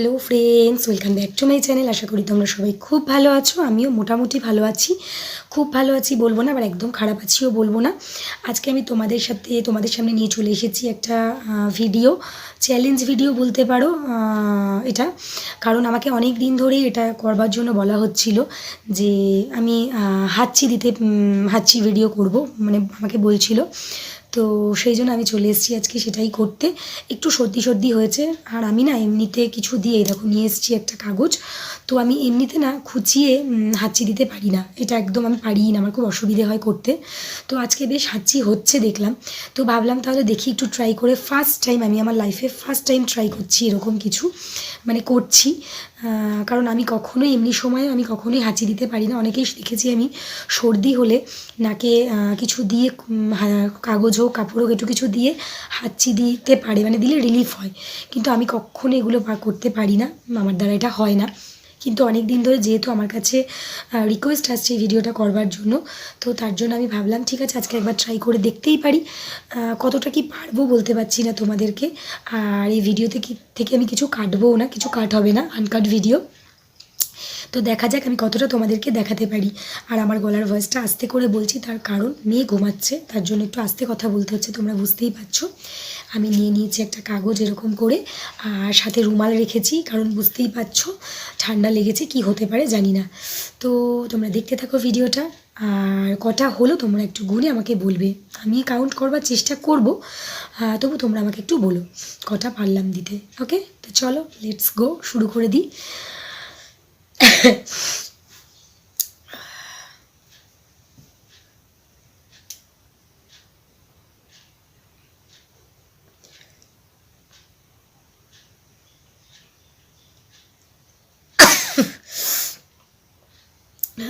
Hello friends, welcome back to my channel. আশা করি তোমরা সবাই খুব ভালো আছো। আমিও মোটামুটি ভালো আছি, খুব ভালো আছি বলবো না, আবার একদম খারাপ আছিও বলবো না। আজকে আমি তোমাদের সামনে নিয়ে চলে এসেছি একটা ভিডিও, চ্যালেঞ্জ ভিডিও বলতে পারো এটা। কারণ আমাকে অনেক দিন ধরেই এটা করবার জন্য বলা হচ্ছিল যে আমি হাঁচি ভিডিও করব, মানে আমাকে বলছিল। তো সেই জন্য আমি চলে এসেছি আজকে সেটাই করতে। একটু সর্দি সর্দি হয়েছে, আর আমি না এমনিতে কিছু দিয়ে দেখো নিয়ে এসেছি একটা কাগজ। তো আমি এমনিতে না খুঁচিয়ে হাঁচি দিতে পারি না, এটা একদম আমি পারিই না, আমার খুব অসুবিধে হয় করতে। তো আজকে বেশ হাঁচি হচ্ছে দেখলাম, তো ভাবলাম তাহলে দেখি একটু ট্রাই করে। ফার্স্ট টাইম, আমি আমার লাইফে ফার্স্ট টাইম ট্রাই করছি এরকম কিছু, মানে করছি। কারণ আমি কখনোই এমনি সময়ে আমি কখনোই হাঁচি দিতে পারি না। অনেকেই দেখেছি আমি সর্দি হলে নাকে কিছু দিয়ে কাগজ হোক কাপড় হোক একটু কিছু দিয়ে হাঁচি দিতে পারে, মানে দিলে রিলিফ হয়। কিন্তু আমি কখনো এগুলো করতে পারি না, আমার দ্বারা এটা হয় না। কিন্তু অনেক দিন ধরে যেহেতু আমার কাছে রিকোয়েস্ট আসছে এই ভিডিওটা করবার জন্য, তো তার জন্য আমি ভাবলাম ঠিক আছে আজকে একবার ট্রাই করে দেখতেই পারি। কতটা কি পারবো বলতে পারছি না তোমাদেরকে। আর এই ভিডিওতে থেকে আমি কিছু কাটবও না, কিছু কাট হবে না, আনকাট ভিডিও। তো দেখা যাক আমি কতটা তোমাদেরকে দেখাতে পারি। আর আমার গলার ভয়েসটা আস্তে করে বলছি, তার কারণ মেয়ে ঘুমাচ্ছে, তার জন্য একটু আস্তে কথা বলতে হচ্ছে, তোমরা বুঝতেই পারছো। আমি নিয়ে নিয়েছি একটা কাগজ এরকম করে, আর সাথে রুমাল রেখেছি, কারণ বুঝতেই পারছো ঠান্ডা লেগেছে, কি হতে পারে জানি না। তো তোমরা দেখতে থাকো ভিডিওটা, আর কটা হলো তোমরা একটু গুনে আমাকে বলবে। আমি কাউন্ট করবার চেষ্টা করব, তবু তোমরা আমাকে একটু বলো কটা পারলাম দিতে। ওকে, তো চলো লেটস গো, শুরু করে দিই।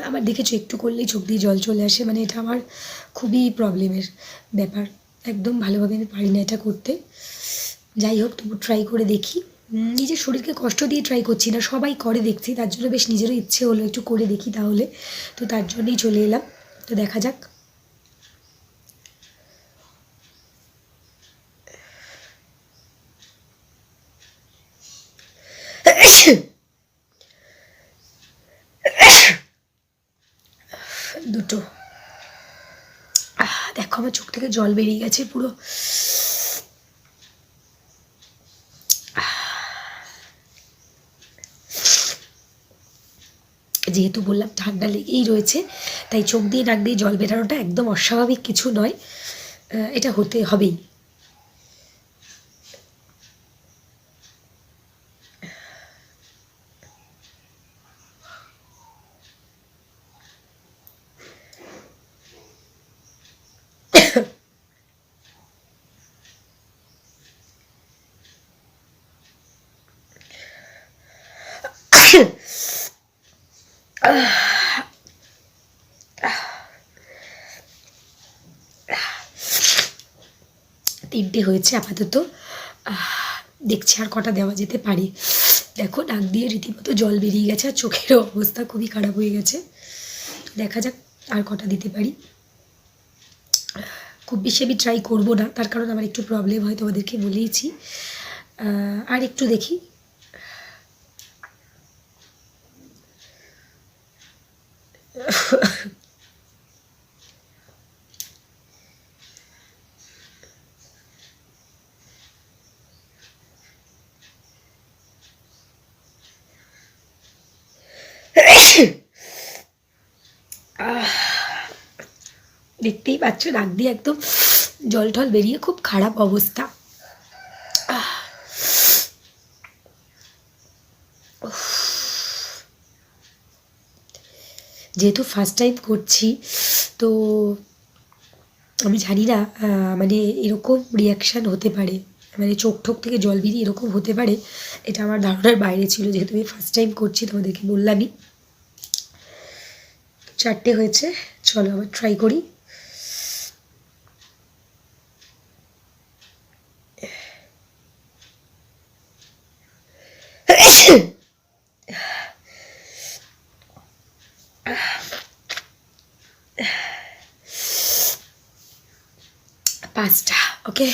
আমার দেখেছো একটু করলেই চোখ দিয়ে জল চলে আসে, মানে এটা আমার খুবই প্রবলেমের ব্যাপার, একদম ভালোভাবে আমি পারি না এটা করতে। যাই হোক, তবু ট্রাই করে দেখি। নিজের শরীরকে কষ্ট দিয়ে ট্রাই করছি না, সবাই করে দেখছি, তার জন্য বেশ নিজেরও ইচ্ছে হলো একটু করে দেখি তাহলে। তো তার জন্যই চলে এলাম, তো দেখা যাক। দুটো। দেখো আমার চোখ থেকে জল বেরিয়ে গেছে পুরো। যেহেতু বললাম ঠান্ডা লেগেই রয়েছে, তাই চোখ দিয়ে নাক দিয়ে জল বেরানোটা একদম অস্বাভাবিক কিছু নয়, এটা হতে হবেই। তিনটে হয়েছে আপাতত, দেখছি আর কটা দেওয়া যেতে পারে। দেখো নাক দিয়ে রীতিমতো জল বেরিয়ে গেছে, আর চোখেরও অবস্থা খুবই খারাপ হয়ে গেছে। দেখা যাক আর কটা দিতে পারি। খুব বেশি আমি ট্রাই করবো না, তার কারণ আমার একটু প্রবলেম হয়, তোমাদেরকে বলেইছি। আর একটু দেখি। দেখতেই পাচ্ছ নাক দিয়ে একদম জল ঠল বেরিয়ে খুব খারাপ অবস্থা। যেহেতু ফার্স্ট টাইম করছি, তো আমি জানি না মানে এরকম রিয়াকশান হতে পারে, মানে চোখ ঠোক থেকে জল বেরিয়ে এরকম হতে পারে, এটা আমার ধারণার বাইরে ছিল। যেহেতু আমি ফার্স্ট টাইম করছি, তোমাদেরকে বললামই। চারটে হয়েছে, চলো আবার ট্রাই করি। পাঁচটা। ওকে,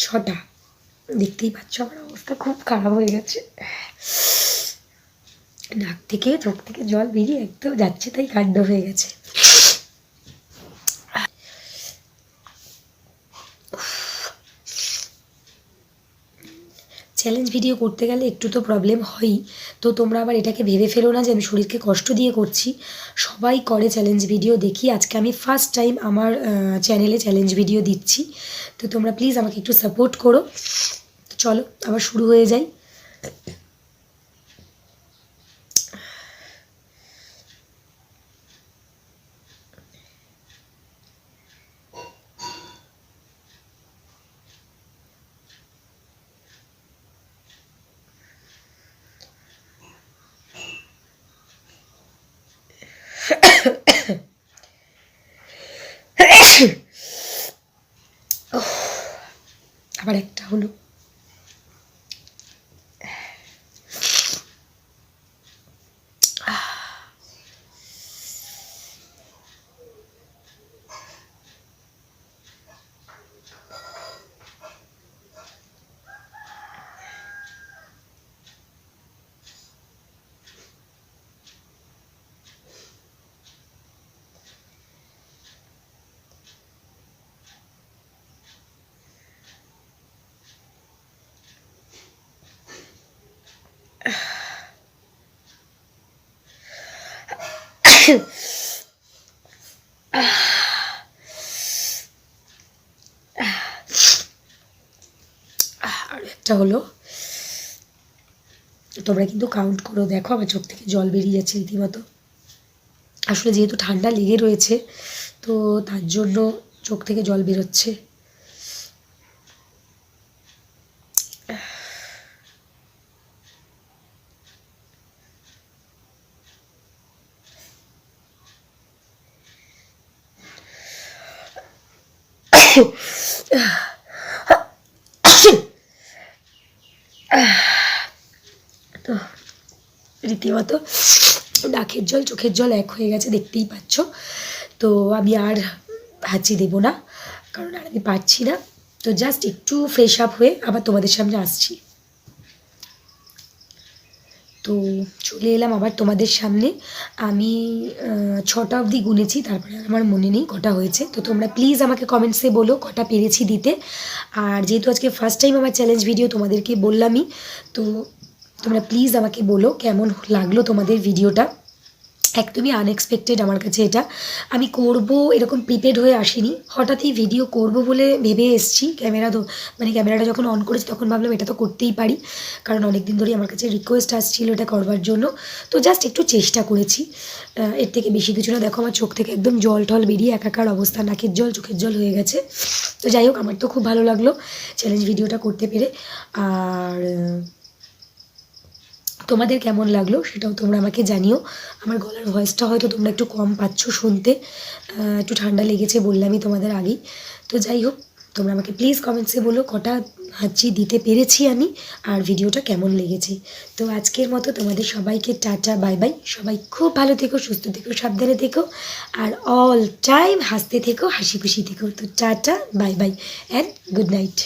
ছটা। দেখতেই পাচ্ছ আমার অবস্থা খুব খারাপ হয়ে গেছে, নাক থেকে চোখ থেকে জল বেরিয়ে একদম যাচ্ছে তাই কাণ্ড হয়ে গেছে। চ্যালেঞ্জ ভিডিও করতে গেলে একটু তো প্রবলেম হয়ই, তো তোমরা আবার এটাকে ভেবে ফেলো না যে আমি শরীরকে কষ্ট দিয়ে করছি। সবাই করে চ্যালেঞ্জ ভিডিও, দেখি আজকে আমি ফার্স্ট টাইম আমার চ্যানেলে চ্যালেঞ্জ ভিডিও দিচ্ছি, তো তোমরা প্লিজ আমাকে একটু সাপোর্ট করো। চলো আবার শুরু হয়ে যাই। আবার একটা হলো। আর একটা হলো। তোমরা কিন্তু কাউন্ট করো, দেখো আমার চোখ থেকে জল বেরিয়ে যাচ্ছে রীতিমতো। আসলে যেহেতু ঠান্ডা লেগে রয়েছে তো তার জন্য চোখ থেকে জল বেরোচ্ছে। তো রীতিমতো নাকের জল চোখের জল এক হয়ে গেছে, দেখতেই পাচ্ছ। তো আমি আর হাঁচি দেবো না, কারণ আর আমি পারছি না। তো জাস্ট একটু ফ্রেশ আপ হয়ে আবার তোমাদের সামনে আসছি। তো চলে এলাম আবার তোমাদের সামনে। আমি 6টা অবধি গুনেছি, তারপরে আর আমার মনে নেই কটা হয়েছে। তো তোমরা প্লিজ আমাকে কমেন্টসে বলো কটা পেরেছি দিতে। আর যেহেতু আজকে ফার্স্ট টাইম আমার চ্যালেঞ্জ ভিডিও তোমাদেরকে বললামই, তো তোমরা প্লিজ আমাকে বলো কেমন লাগলো তোমাদের ভিডিওটা। একদমই আনএক্সপেক্টেড আমার কাছে এটা। আমি করব এরকম প্রিপেড হয়ে আসিনি, হঠাৎই ভিডিও করব বলে ভেবে এসেছি। ক্যামেরাটা যখন অন করেছি তখন ভাবলাম এটা তো করতেই পারি, কারণ অনেক দিন ধরেই আমার কাছে রিকোয়েস্ট আসছিল এটা করবার জন্য। তো জাস্ট একটু চেষ্টা করেছি, এর থেকে বেশি কিছু না। দেখো আমার চোখ থেকে একদম জল টল বেরিয়ে একাকার অবস্থা, নাকের জল চোখের জল হয়ে গেছে। তো যাই হোক, আমার তো খুব ভালো লাগলো চ্যালেঞ্জ ভিডিওটা করতে পেরে। আর তোমাদের কেমন লাগলো সেটাও তোমরা আমাকে জানিও। আমার গলার ভয়েসটা হয়তো তোমরা একটু কম পাচ্ছ শুনতে, একটু ঠান্ডা লেগেছে বললামই তোমাদের আগেই। তো যাই হোক, তোমরা আমাকে প্লিজ কমেন্টসে বলো কটা হাঁচি দিতে পেরেছি আমি, আর ভিডিওটা কেমন লেগেছে। তো আজকের মতো তোমাদের সবাইকে টাটা বাই বাই। সবাই খুব ভালো থেকো, সুস্থ থেকো, সাবধানে থেকো, আর অল টাইম হাসতে থেকো, হাসি খুশি থেকো। তো tata bye bye and good night.